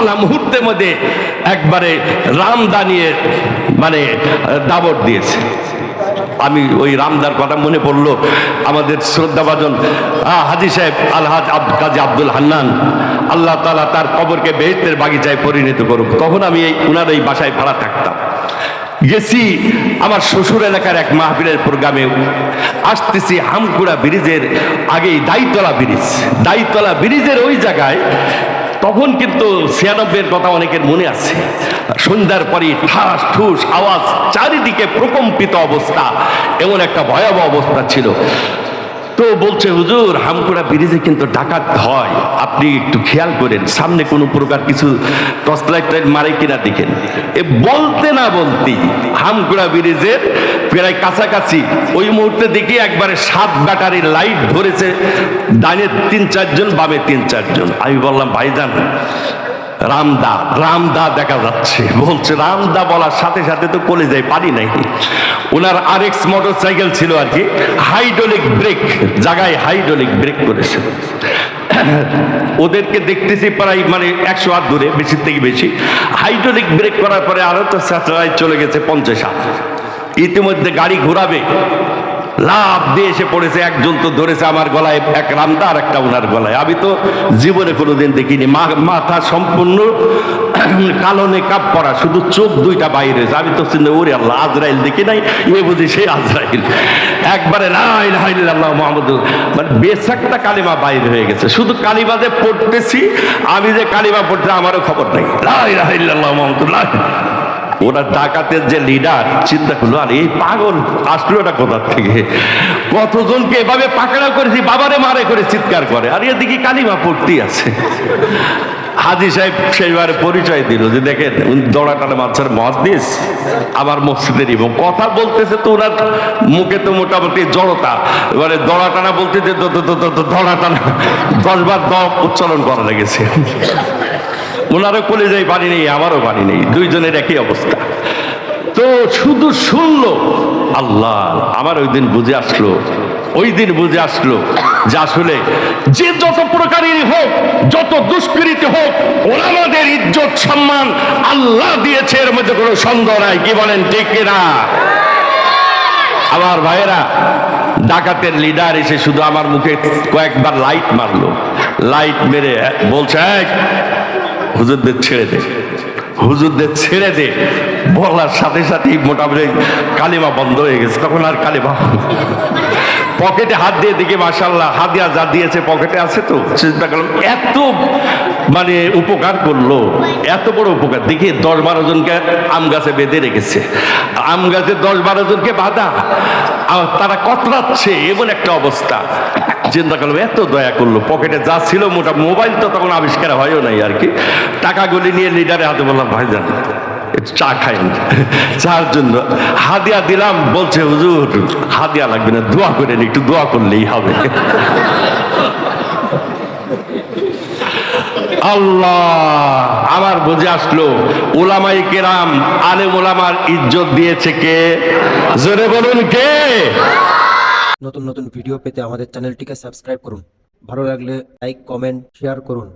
চলা মুহূর্তের মধ্যে একবারে রামদা নিয়ে মানে দাবট দিয়েছে। আমি ওই রামদার কথা মনে পড়লো, আমাদের শ্রদ্ধাভাজন হাজী সাহেব আলহাজ কাজী আব্দুল হান্নান, আল্লাহ তাআলা তার কবরকে বেহেশতের বাগিচায় পরিণত করুক। তখন আমি ওনার এই বাসায় ভাড়া থাকতাম। গেছি আমার শ্বশুর এলাকার এক মাহফিলের প্রোগ্রামে, আসতেছি হামকুড়া ব্রিজের আগেই দাইতলা ব্রিজের ওই জায়গায়। তখন কিন্তু 96-এর কথা অনেকের মনে আছে। সন্ধ্যার পরে ঠাস ঠুস আওয়াজ, চারিদিকে প্রকম্পিত অবস্থা, এমন একটা ভয়াবহ অবস্থা ছিল। তো বলছে, হুজুর হামকুড়া ব্রিজে কিন্তু ডাকাত হয়, আপনি একটু খেয়াল করেন, সামনে কোনো প্রকার কিছু টর্চ লাইট মারে কিনা দেখেন। এ বলতে না বলতেই হামকুড়া ব্রিজের প্রায় কাছাকাছি ওই মুহূর্তে দেখি একবারে 7 ব্যাটারির লাইট ধরেছে, ডানে 3-4 জন, বামে 3-4 জন। আমি বললাম, ভাইজান রামদা দেখা যাচ্ছে। বলছে রামদা বলার সাথে সাথে তো কলেজায় পানি নাই। ওনার RX মোটরসাইকেল ছিল আর কি, হাইড্রোলিক ব্রেক, জায়গায় হাইড্রোলিক ব্রেক করেছে। ওদেরকে দেখতেছি প্রায় মানে 100 হাত দূরে, বেশি থেকে বেশি। হাইড্রোলিক ব্রেক করার পরে আরো তো স্যাটেলাইট চলে গেছে 50 হাত। ইতিমধ্যে গাড়ি ঘোরাবে, লাভ দিয়ে এসে পড়েছে। একজন তো ধরেছে আমার গলায়, এক রামদা, আর একটা ওনার গলায়। আমি তো জীবনে কোনোদিন দেখিনি। মাথা সম্পূর্ণ কালো নেকাব পরা, শুধু চোখ 2টা বাইরে হয়েছে। আমি তো চিন্তা, ওরে আল্লাহ, আজরাইল দেখি নাই, এ বুঝি সেই আজরাইল। একবারে লা ইলাহা ইল্লাল্লাহ মুহাম্মাদুর, মানে বেশাকটা কালিমা বাইরে হয়ে গেছে। শুধু কালিমা যে পড়তেছি, আমি যে কালিমা পড়তে আমারও খবর নাই। লা ইলাহা ইল্লাল্লাহ মুহাম্মাদুর। ওরা ডাকাতের যে লিডার চিন্তা করলো, আর এই পাগল আসলো এটা কোথা থেকে? কতজনকে এভাবে পাকড়া করেছি, বাবারে মারে করে চিৎকার করে, আর এদিকে কালিমা পড়তেই আছে। হাজী সাহেব সেইবারে পরিচয় দিল যে দেখেন, দড়াটানা মাছের মুহাদ্দিস আমার মসজিদের ইমাম। কথা বলতেছে তো ওনার মুখে তো মোটামুটি জড়তা, এবারে দড়াটানা বলতে যে দড়াটানা 10 বার দ উচ্চারণ করা লেগেছে। ওনারও কলেজায় পানি নেই, আমারও পানি নেই, দুইজনের একই অবস্থা। তো শুধু শুনলো, আল্লাহ, আমার ওই দিন বুঝে আসলো যে আসলে যে যত প্রকারেরই হোক, যত দুষ্কৃতি হোক, ওলামাদের ইজ্জত সম্মান আল্লাহ দিয়েছে, এর মধ্যে কোনো সন্দেহ নাই। কি বলেন, ঠিক কিনা? আমার ভাইয়েরা, ডাকাতের লিডার এসে শুধু আমার মুখে কয়েকবার লাইট মারলো। লাইট মেরে বলছে, হুজুরদের ছেড়ে দে। বলার সাথে সাথেই মোটামুটি কালিমা বন্ধ হয়ে গেছে। তখন আর কালিমা, পকেটে হাত দিয়ে দিকে মাশাআল্লাহ হাদিয়া যা দিয়েছে পকেটে আছে। তো চিন্তা করলাম, এত মানে উপকার করলো, এত বড় উপকার দেখি 10-12 জনকে আম গাছে বেঁধে রেখেছে। আম গাছে 10-12 জনকে বাঁধা, তারা কতরাচ্ছে, এমন একটা অবস্থা। চিন্তা করলাম, এত দয়া করলো। পকেটে যা ছিল, মোটা মোবাইল তো তখন আবিষ্কার হয়ও নাই আর কি, টাকাগুলি নিয়ে লিডারের হাতে বললাম, ভাইজান চা খাইন, চার জন্য হাদিয়া দিলাম। বলছে, হুজুর হাদিয়া লাগবে না, দোয়া করেন, একটু দোয়া করলেই হবে। আল্লাহ, আমার বুঝে আসলো, উলামাই কেরাম, আলেম ওলামার ইজ্জত দিয়েছে কে? জোরে বলুন, কে? নতুন নতুন ভিডিও পেতে আমাদের চ্যানেলটিকে সাবস্ক্রাইব করুন। ভালো লাগলে লাইক, কমেন্ট, শেয়ার করুন।